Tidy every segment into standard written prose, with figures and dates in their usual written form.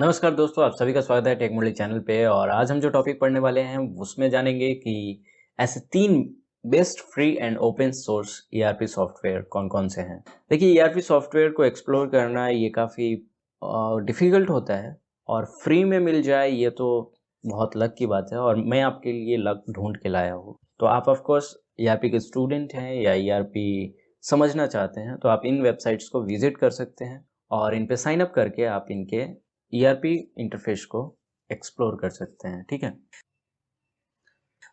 नमस्कार दोस्तों, आप सभी का स्वागत है टेक चैनल पे। और आज हम जो टॉपिक पढ़ने वाले हैं उसमें जानेंगे कि ऐसे 3 best free and open source ERP software कौन-कौन से हैं। देखिए, ईआरपी सॉफ्टवेयर को एक्सप्लोर करना ये काफ़ी डिफ़िकल्ट होता है और फ्री में मिल जाए ये तो बहुत लक की बात है और मैं आपके लिए लक ढूँढ के लाया हूँ। तो आप ऑफ़ कोर्स ईआरपी के स्टूडेंट हैं या ईआरपी समझना चाहते हैं तो आप इन वेबसाइट्स को विज़िट कर सकते हैं और इन पे साइन अप करके आप इनके ईआरपी इंटरफेस को एक्सप्लोर कर सकते हैं। ठीक है,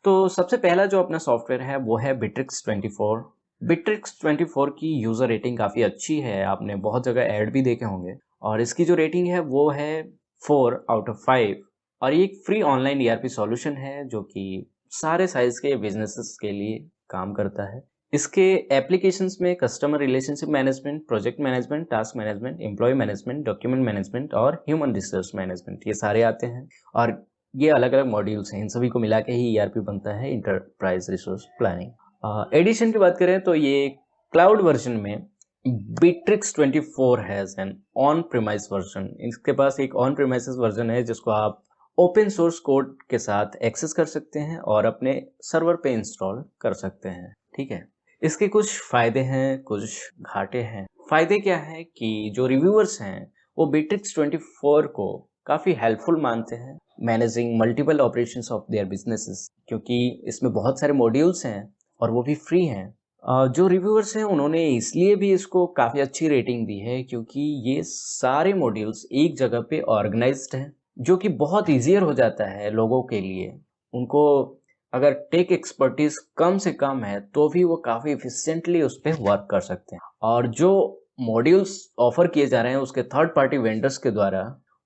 तो सबसे पहला जो अपना सॉफ्टवेयर है वो है बिट्रिक्स 24। बिट्रिक्स 24 की यूज़र रेटिंग काफ़ी अच्छी है, आपने बहुत जगह ऐड भी देखे होंगे और इसकी जो रेटिंग है वो है 4 आउट ऑफ 5। और ये एक फ्री ऑनलाइन ईआरपी सॉल्यूशन है जो कि सारे साइज के बिजनेसेस के लिए काम करता है। इसके एप्लीकेशंस में customer relationship management, project management, task management, employ management, document management और ह्यूमन रिसोर्स मैनेजमेंट ये सारे आते हैं। और ये अलग अलग मॉड्यूल्स हैं, इन सभी को मिला के ही ईआरपी बनता है, इंटरप्राइज रिसोर्स प्लानिंग। एडिशन की बात करें तो ये क्लाउड वर्जन में Bitrix 24 has an on premise version. इसके पास एक ऑन प्रीमाइस वर्जन है जिसको आप ओपन सोर्स कोड के साथ एक्सेस कर सकते हैं और अपने सर्वर पे इंस्टॉल कर सकते हैं। ठीक है, इसके कुछ फायदे हैं, कुछ घाटे हैं। फायदे क्या है कि जो रिव्यूअर्स हैं वो बिट्रिक्स 24 को काफ़ी हेल्पफुल मानते हैं managing multiple operations of their businesses, क्योंकि इसमें बहुत सारे मॉड्यूल्स हैं और वो भी फ्री हैं। जो रिव्यूअर्स हैं उन्होंने इसलिए भी इसको काफ़ी अच्छी रेटिंग दी है क्योंकि ये सारे मॉड्यूल्स एक जगह पे ऑर्गेनाइज्ड हैं, जो कि बहुत ईजियर हो जाता है लोगों के लिए। उनको अगर टेक एक्सपर्टीज कम से कम है तो भी वो काफ़ी इफिशिएंटली उस पर वर्क कर सकते हैं। और जो मॉड्यूल्स ऑफर किए जा रहे हैं उसके थर्ड पार्टी वेंडर्स के द्वारा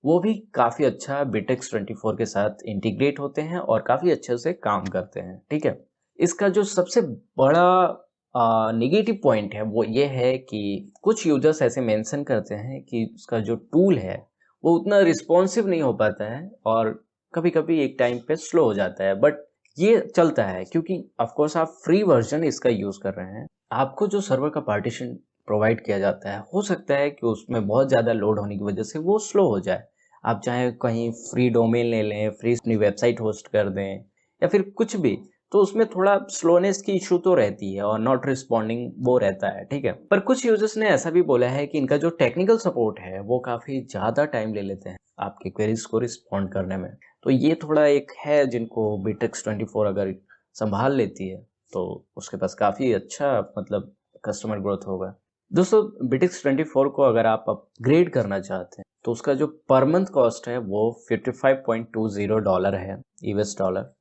वो भी काफ़ी अच्छा बिट्रिक्स 24 के साथ इंटीग्रेट होते हैं और काफ़ी अच्छे से काम करते हैं। ठीक है, इसका जो सबसे बड़ा नेगेटिव पॉइंट है वो ये है कि कुछ यूजर्स ऐसे मेंशन करते हैं कि उसका जो टूल है वो उतना रिस्पॉन्सिव नहीं हो पाता है और कभी कभी एक टाइम पे स्लो हो जाता है। बट ये चलता है क्योंकि ऑफ कोर्स आप फ्री वर्जन इसका यूज़ कर रहे हैं। आपको जो सर्वर का पार्टीशन प्रोवाइड किया जाता है हो सकता है कि उसमें बहुत ज़्यादा लोड होने की वजह से वो स्लो हो जाए। आप चाहे कहीं फ्री डोमेन ले लें, फ्री अपनी वेबसाइट होस्ट कर दें या फिर कुछ भी, तो उसमें थोड़ा स्लोनेस की इशू तो रहती है और नॉट रिस्पॉन्डिंग वो रहता है। ठीक है, पर कुछ यूजर्स ने ऐसा भी बोला है कि इनका जो टेक्निकल सपोर्ट है वो काफ़ी ज़्यादा टाइम ले लेते हैं आपके क्वेरीज को रिस्पॉन्ड करने में। तो ये थोड़ा एक है जिनको बिट्रिक्स 24 अगर संभाल लेती है तो उसके पास काफ़ी अच्छा मतलब कस्टमर ग्रोथ होगा। दोस्तों, बिट्रिक्स 24 को अगर आप अपग्रेड करना चाहते हैं तो उसका जो पर मंथ कॉस्ट है वो $55.20 है, यूएस डॉलर।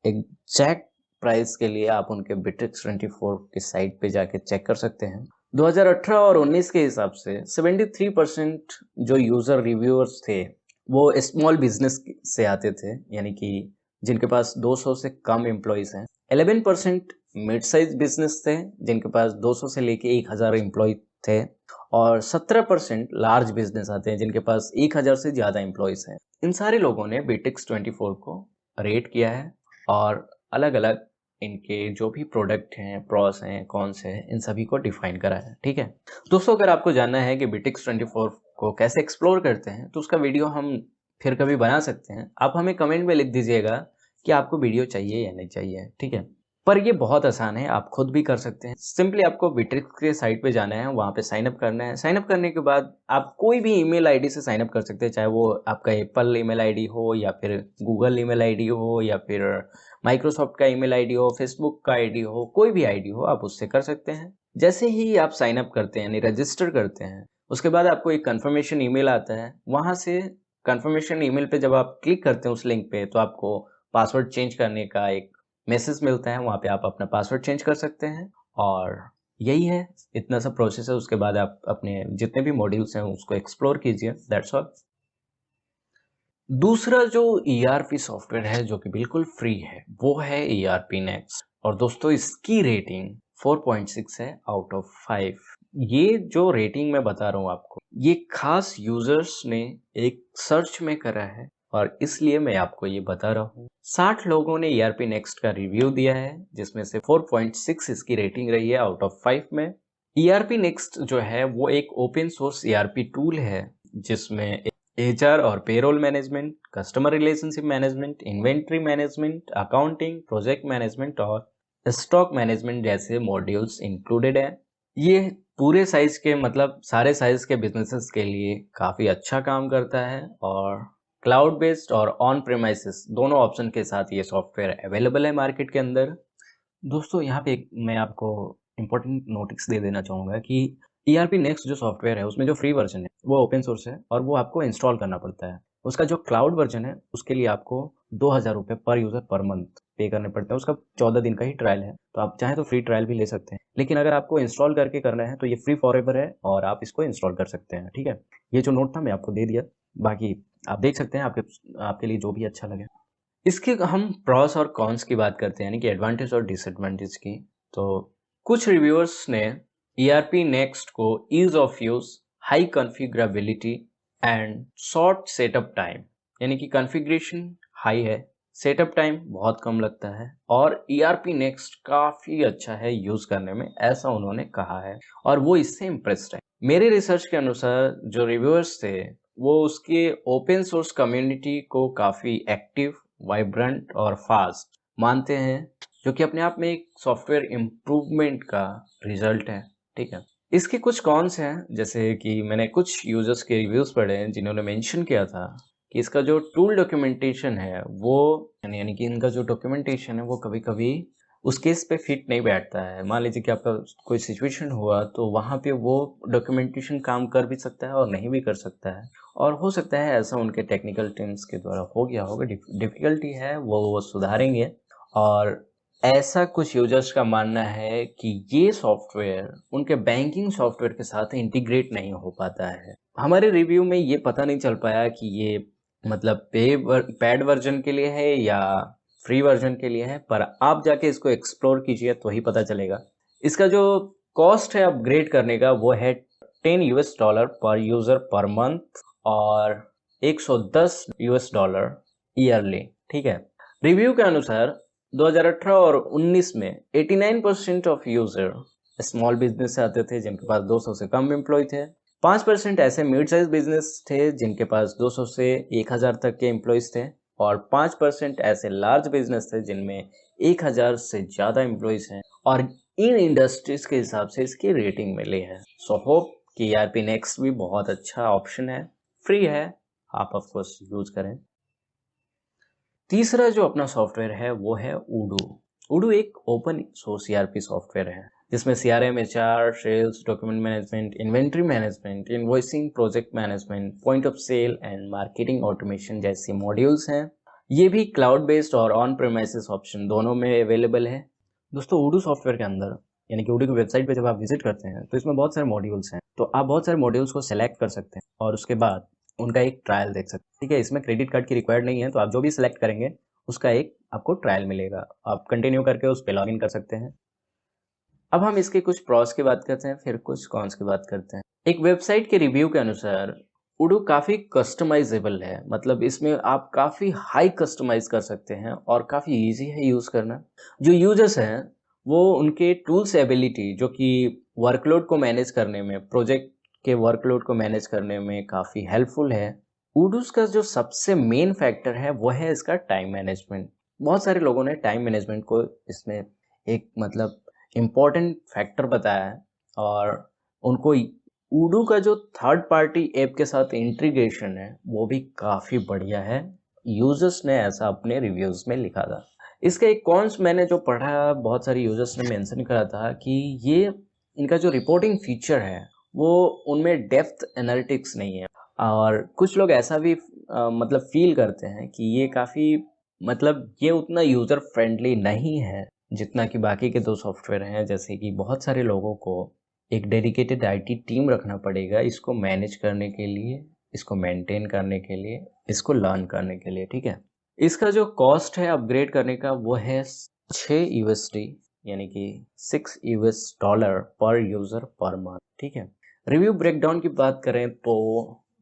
एग्जैक्ट प्राइस के लिए आप उनके बिट्रिक्स 24 की साइट पे जाके चेक कर सकते हैं। 2018 और 19 के हिसाब से 73% जो यूजर रिव्यूअर्स थे वो स्मॉल बिजनेस से आते थे, यानी कि जिनके पास 200 से कम एम्प्लॉयज हैं। 11% मिड साइज बिजनेस थे जिनके पास 200 से लेके 1000 एम्प्लॉय थे और 17% लार्ज बिजनेस आते हैं जिनके पास 1000 से ज़्यादा एम्प्लॉयज हैं। इन सारे लोगों ने बिट्रिक्स 24 को रेट किया है और अलग अलग इनके जो भी प्रोडक्ट हैं, प्रॉस हैं, कॉन्स हैं, इन सभी को डिफाइन करा है। ठीक है दोस्तों, अगर आपको जानना है कि बिट्रिक्स 24 को कैसे एक्सप्लोर करते हैं तो उसका वीडियो हम फिर कभी बना सकते हैं। आप हमें कमेंट में लिख दीजिएगा कि आपको वीडियो चाहिए या नहीं चाहिए। ठीक है, पर ये बहुत आसान है, आप खुद भी कर सकते हैं। सिंपली आपको बिट्रिक्स के साइट पे जाना है, वहाँ पे साइन अप करना है। साइन अप करने के बाद आप कोई भी ईमेल आईडी से साइन अप कर सकते हैं, चाहे वो आपका एप्पल ईमेल आईडी हो या फिर गूगल ईमेल आईडी हो या फिर माइक्रोसॉफ्ट का ईमेल आईडी हो, फेसबुक का आईडी हो, कोई भी आईडी हो आप उससे कर सकते हैं। जैसे ही आप साइन अप करते हैं यानी रजिस्टर करते हैं उसके बाद आपको एक कंफर्मेशन ईमेल आता है। वहाँ से कंफर्मेशन ईमेल पे जब आप क्लिक करते हैं उस लिंक पे तो आपको पासवर्ड चेंज करने का एक मैसेज मिलता है, वहाँ पे आप अपना पासवर्ड चेंज कर सकते हैं और यही है, इतना सा प्रोसेस है। उसके बाद आप अपने जितने भी मॉड्यूल्स हैं उसको एक्सप्लोर कीजिए, दैट्स ऑल। दूसरा जो ईआरपी सॉफ्टवेयर है जो कि बिल्कुल फ्री है वो है ईआरपी नेक्स्ट। और दोस्तों इसकी रेटिंग 4.6 है आउट ऑफ 5। ये जो रेटिंग मैं बता रहा हूँ आपको ये खास यूजर्स ने एक सर्च में करा है और इसलिए मैं आपको ये बता रहा हूँ। 60 लोगों ने ईआरपी नेक्स्ट का रिव्यू दिया है जिसमें से 4.6 इसकी रेटिंग रही है आउट ऑफ 5 में। ईआरपी नेक्स्ट जो है वो एक ओपन सोर्स ईआरपी टूल है जिसमें एचआर और payroll management, customer relationship management, inventory management, accounting, project management और स्टॉक मैनेजमेंट जैसे मॉड्यूल्स इंक्लूडेड है। ये पूरे साइज के मतलब सारे साइज के बिजनेसेस के लिए काफ़ी अच्छा काम करता है और क्लाउड बेस्ड और ऑन प्रेमाइसिस दोनों ऑप्शन के साथ ये सॉफ्टवेयर अवेलेबल है मार्केट के अंदर। दोस्तों यहाँ पे एक मैं आपको इम्पोर्टेंट नोटिस दे देना चाहूँगा कि ERP नेक्स्ट जो सॉफ्टवेयर है उसमें जो फ्री वर्जन है वो ओपन सोर्स है और वो आपको इंस्टॉल करना पड़ता है। उसका जो क्लाउड वर्जन है उसके लिए आपको 2,000 रुपये पर यूज़र पर मंथ पे करने पड़ते हैं। उसका 14 दिन का ही ट्रायल है, तो आप चाहें तो फ्री ट्रायल भी ले सकते हैं, लेकिन अगर आपको इंस्टॉल करके करना है तो ये फ्री फॉर एवर है और आप इसको इंस्टॉल कर सकते हैं। ठीक है, ये जो नोट था मैं आपको दे दिया, बाकी आप देख सकते हैं आपके लिए जो भी अच्छा लगे। इसके हम प्रॉस और कॉन्स की बात करते हैं, यानी कि एडवांटेज और डिसएडवांटेज की। तो कुछ रिव्यूअर्स ने ERP नेक्स्ट को ease of use, high configurability and short setup time, यानी कि कॉन्फ़िगरेशन हाई है, सेटअप टाइम बहुत कम लगता है और ERP नेक्स्ट काफ़ी अच्छा है यूज़ करने में, ऐसा उन्होंने कहा है और वो इससे इम्प्रेस्ड है। मेरे रिसर्च के अनुसार जो रिव्यूअर्स थे वो उसके ओपन सोर्स कम्युनिटी को काफ़ी एक्टिव, वाइब्रेंट और फास्ट मानते हैं, जो कि अपने आप में एक सॉफ्टवेयर इम्प्रूवमेंट का रिजल्ट है। ठीक है, इसके कुछ कॉन्स हैं, जैसे कि मैंने कुछ यूजर्स के रिव्यूज़ पढ़े हैं जिन्होंने मेंशन किया था कि इसका जो टूल डॉक्यूमेंटेशन है वो यानी कि इनका जो डॉक्यूमेंटेशन है वो कभी-कभी उस केस पे फिट नहीं बैठता है। मान लीजिए कि आपका कोई सिचुएशन हुआ तो वहाँ पे वो डॉक्यूमेंटेशन काम कर भी सकता है और नहीं भी कर सकता है, और हो सकता है ऐसा उनके टेक्निकल टीम्स के द्वारा हो गया होगा, डिफ़िकल्टी है वो सुधारेंगे। और ऐसा कुछ यूजर्स का मानना है कि ये सॉफ्टवेयर उनके बैंकिंग सॉफ्टवेयर के साथ इंटीग्रेट नहीं हो पाता है। हमारे रिव्यू में ये पता नहीं चल पाया कि ये मतलब पेड वर्जन के लिए है या फ्री वर्जन के लिए है, पर आप जाके इसको एक्सप्लोर कीजिए तो ही पता चलेगा। इसका जो कॉस्ट है अपग्रेड करने का वो है $10 पर यूज़र पर मंथ और $110 ईयरली। ठीक है, रिव्यू के अनुसार 2018 और 19 में 89% ऑफ यूजर स्मॉल बिजनेस से आते थे जिनके पास 200 से कम एम्प्लॉय थे। 5% ऐसे मिड साइज बिजनेस थे जिनके पास 200 से 1000 तक के एम्प्लॉयज थे और 5% ऐसे लार्ज बिजनेस थे जिनमें 1000 से ज़्यादा एम्प्लॉयज हैं और इन इंडस्ट्रीज के हिसाब से इसकी रेटिंग मिली है। सो होप कि ERP नेक्स्ट भी बहुत अच्छा ऑप्शन है, फ्री है, आप ऑफ कोर्स यूज करें। तीसरा जो अपना सॉफ्टवेयर है वो है उडू। उडू एक ओपन सोर्स ERP सॉफ्टवेयर है जिसमें CRM, HR, sales, document management, inventory management, invoicing, project management, point of sale and marketing automation जैसी मॉड्यूल्स हैं। ये भी क्लाउड बेस्ड और ऑन प्रेमाइसिस ऑप्शन दोनों में अवेलेबल है। दोस्तों उडू सॉफ्टवेयर के अंदर यानी कि उडू की वेबसाइट पे जब आप विजिट करते हैं तो इसमें बहुत सारे मॉड्यूल्स हैं, तो आप बहुत सारे मॉड्यूल्स को सेलेक्ट कर सकते हैं और उसके बाद उनका एक ट्रायल देख सकते हैं। ठीक है, इसमें क्रेडिट कार्ड की रिक्वायर्ड नहीं है, तो आप जो भी सिलेक्ट करेंगे उसका एक आपको ट्रायल मिलेगा, आप कंटिन्यू करके उस पर लॉग इन कर सकते हैं। अब हम इसके कुछ प्रॉस की बात करते हैं, फिर कुछ कॉन्स की बात करते हैं। एक वेबसाइट के रिव्यू के अनुसार उडू काफ़ी कस्टमाइजेबल है, मतलब इसमें आप काफ़ी हाई कस्टमाइज कर सकते हैं और काफ़ी इजी है यूज़ करना। जो यूजर्स हैं वो उनके टूल्स एबिलिटी जो कि वर्कलोड को मैनेज करने में, प्रोजेक्ट के वर्कलोड को मैनेज करने में काफ़ी हेल्पफुल है। उडूस का जो सबसे मेन फैक्टर है वो है इसका टाइम मैनेजमेंट। बहुत सारे लोगों ने टाइम मैनेजमेंट को इसमें एक मतलब इम्पॉर्टेंट फैक्टर बताया है और उनको उडू का जो थर्ड पार्टी ऐप के साथ इंटीग्रेशन है वो भी काफ़ी बढ़िया है। यूजर्स ने ऐसा अपने रिव्यूज़ में लिखा था। इसका एक कॉन्स मैंने जो पढ़ा, बहुत सारे यूजर्स ने मेंशन करा था कि ये इनका जो रिपोर्टिंग फीचर है वो उनमें डेप्थ एनालिटिक्स नहीं है और कुछ लोग ऐसा भी मतलब फील करते हैं कि ये काफ़ी मतलब ये उतना यूज़र फ्रेंडली नहीं है जितना कि बाकी के दो सॉफ्टवेयर हैं। जैसे कि बहुत सारे लोगों को एक डेडिकेटेड IT टीम रखना पड़ेगा इसको मैनेज करने के लिए, इसको मेंटेन करने के लिए, इसको लर्न करने के लिए। ठीक है, इसका जो कॉस्ट है अपग्रेड करने का वो है $6 यानी कि $6 पर यूज़र पर मंथ। ठीक है, रिव्यू ब्रेकडाउन की बात करें तो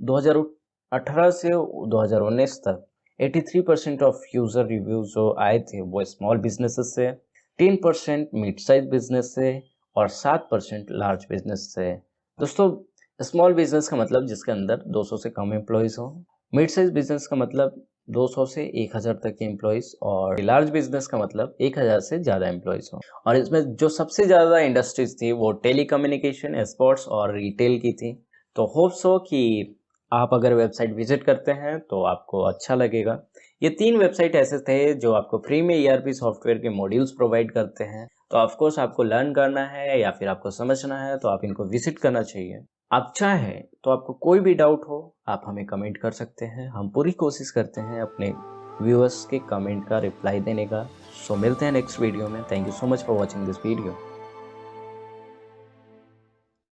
2018 से 2019 तक 83% ऑफ यूज़र रिव्यूज जो आए थे वो स्मॉल बिजनेसेस से, 10% मिड साइज बिजनेस से और 7% लार्ज बिजनेस से। दोस्तों स्मॉल बिजनेस का मतलब जिसके अंदर 200 से कम एम्प्लॉयज़ हो। मिड साइज बिजनेस का मतलब 200 से 1000 तक के एम्प्लॉयज़। और लार्ज बिजनेस का मतलब 1000 से ज़्यादा एम्प्लॉयज़ हो। और इसमें जो सबसे ज़्यादा इंडस्ट्रीज थी वो टेलीकम्युनिकेशन, स्पोर्ट्स और रिटेल की थी। तो होप सो कि आप अगर वेबसाइट विजिट करते हैं तो आपको अच्छा लगेगा। ये 3 वेबसाइट ऐसे थे जो आपको फ्री में ईआरपी सॉफ्टवेयर के मॉड्यूल्स प्रोवाइड करते हैं। तो ऑफ कोर्स आपको लर्न करना है या फिर आपको समझना है तो आप इनको विजिट करना चाहिए। आप चाहें तो आपको कोई भी डाउट हो आप हमें कमेंट कर सकते हैं। हम पूरी कोशिश करते हैं अपने व्यूअर्स के कमेंट का रिप्लाई देने का। सो मिलते हैं नेक्स्ट वीडियो में। Thank you so much for watching this video.